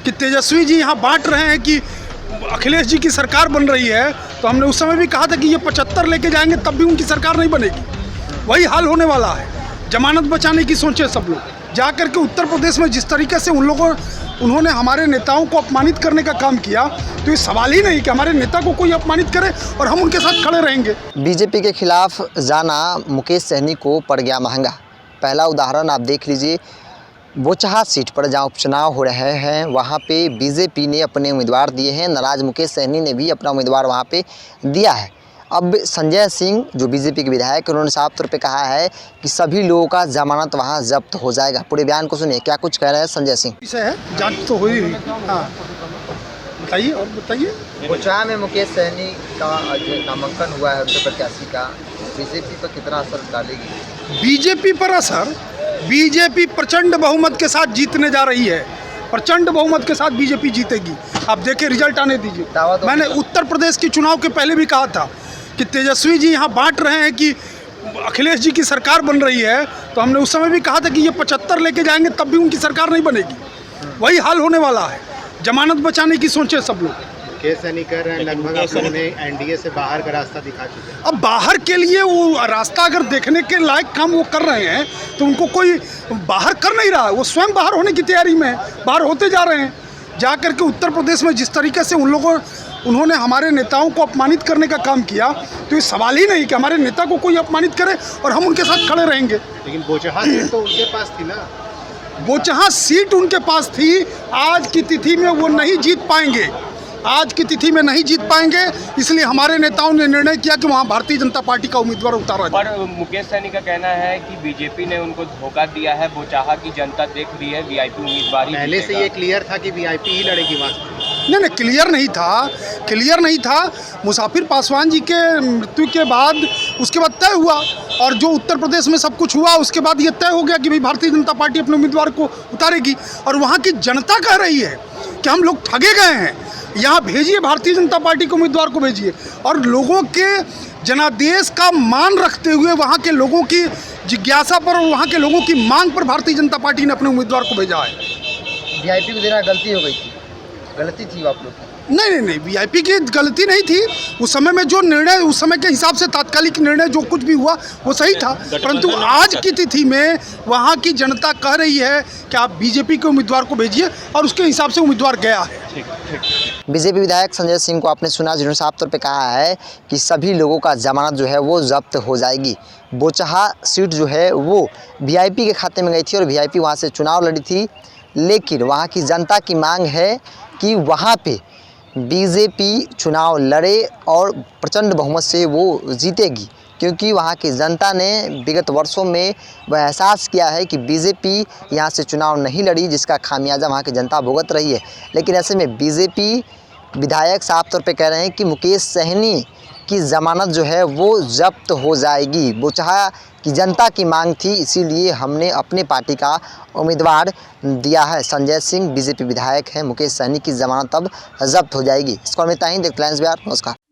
कि तेजस्वी जी यहाँ बांट रहे हैं कि अखिलेश जी की सरकार बन रही है, तो हमने उस समय भी कहा था कि ये 75 लेके जाएंगे तब भी उनकी सरकार नहीं बनेगी। वही हाल होने वाला है। जमानत बचाने की सोचे सब लोग। जा करके उत्तर प्रदेश में जिस तरीके से उन्होंने हमारे नेताओं को अपमानित करने का काम किया, तो ये सवाल ही नहीं कि हमारे नेता को कोई अपमानित करे और हम उनके साथ खड़े रहेंगे। बीजेपी के खिलाफ जाना मुकेश सहनी को पड़ गया महंगा। पहला उदाहरण आप देख लीजिए, बोचहा सीट पर जहां उपचुनाव हो रहे हैं वहां पे बीजेपी ने अपने उम्मीदवार दिए हैं। नाराज मुकेश सहनी ने भी अपना उम्मीदवार वहां पे दिया है। अब संजय सिंह जो बीजेपी के विधायक, उन्होंने साफ तौर पे कहा है कि सभी लोगों का जमानत वहां जब्त हो जाएगा। पूरे बयान को सुनिए, क्या कुछ कह रहे हैं संजय सिंह। इसे है जांच तो हुई। हाँ बताइए और बताइए। बोचहा में मुकेश सहनी का नामांकन हुआ है, उनके प्रत्याशी का, बीजेपी पर कितना असर डालेगी? बीजेपी पर असर, बीजेपी प्रचंड बहुमत के साथ जीतने जा रही है। प्रचंड बहुमत के साथ बीजेपी जीतेगी। आप देखिए, रिजल्ट आने दीजिए। मैंने उत्तर प्रदेश के चुनाव के पहले भी कहा था कि तेजस्वी जी यहाँ बांट रहे हैं कि अखिलेश जी की सरकार बन रही है, तो हमने उस समय भी कहा था कि ये 75 लेके जाएंगे तब भी उनकी सरकार नहीं बनेगी। वही हाल होने वाला है। जमानत बचाने की सोचे सब लोग। कैसे नहीं कर रहे हैं, लगभग उन्होंने एनडीए से बाहर का रास्ता दिखा चुके हैं। अब बाहर के लिए वो रास्ता अगर देखने के लायक काम वो कर रहे हैं तो उनको कोई बाहर कर नहीं रहा है। वो स्वयं बाहर होने की तैयारी में है, बाहर होते जा रहे हैं। जा करके उत्तर प्रदेश में जिस तरीके से उन्होंने हमारे नेताओं को अपमानित करने का काम किया, तो ये सवाल ही नहीं कि हमारे नेता को कोई अपमानित करे और हम उनके साथ खड़े रहेंगे। लेकिन बोचहा सीट तो उनके पास थी ना। बोचहा सीट उनके पास थी। आज की तिथि में वो नहीं जीत पाएंगे। आज की तिथि में नहीं जीत पाएंगे, इसलिए हमारे नेताओं ने निर्णय किया कि वहाँ भारतीय जनता पार्टी का उम्मीदवार उतारा जाए। पर मुकेश सहनी का कहना है कि बीजेपी ने उनको धोखा दिया है। बोचहा की जनता देख रही है, वीआईपी उम्मीदवार ही पहले से ये क्लियर था कि वीआईपी ही लड़ेगी वहाँ से। नहीं, क्लियर नहीं था। मुसाफिर पासवान जी के मृत्यु के बाद उसके बाद तय हुआ, और जो उत्तर प्रदेश में सब कुछ हुआ उसके बाद ये तय हो गया कि भाई भारतीय जनता पार्टी अपने उम्मीदवार को उतारेगी। और वहाँ की जनता कह रही है कि हम लोग ठगे गए हैं, यहाँ भेजिए भारतीय जनता पार्टी के उम्मीदवार को भेजिए। और लोगों के जनादेश का मान रखते हुए, वहाँ के लोगों की जिज्ञासा पर और वहाँ के लोगों की मांग पर भारतीय जनता पार्टी ने अपने उम्मीदवार को भेजा है। वीआईपी को देना गलती हो गई थी, गलती थी आप लोग की? नहीं, वीआईपी की गलती नहीं थी। उस समय में जो निर्णय, उस समय के हिसाब से तात्कालिक निर्णय जो कुछ भी हुआ वो सही था, परंतु आज की तिथि में वहाँ की जनता कह रही है कि आप बीजेपी के उम्मीदवार को भेजिए, और उसके हिसाब से उम्मीदवार गया है। बीजेपी विधायक संजय सिंह को आपने सुना, जिन्होंने साफ तौर पे कहा है कि सभी लोगों का जमानत जो है वो जब्त हो जाएगी। बोचहा सीट जो है वो वीआईपी के खाते में गई थी और वीआईपी वहाँ से चुनाव लड़ी थी, लेकिन वहाँ की जनता की मांग है कि वहाँ पे बीजेपी चुनाव लड़े और प्रचंड बहुमत से वो जीतेगी, क्योंकि वहाँ की जनता ने विगत वर्षों में वह एहसास किया है कि बीजेपी यहाँ से चुनाव नहीं लड़ी, जिसका खामियाजा वहाँ की जनता भुगत रही है। लेकिन ऐसे में बीजेपी विधायक साफ तौर पे कह रहे हैं कि मुकेश सहनी की ज़मानत जो है वो जब्त हो जाएगी। बोचहा की जनता की मांग थी, इसीलिए हमने अपने पार्टी का उम्मीदवार दिया है। संजय सिंह बीजेपी विधायक हैं, मुकेश सहनी की ज़मानत अब जब्त हो जाएगी। इसको में इतना ही। देखते हैं बिहार। नमस्कार।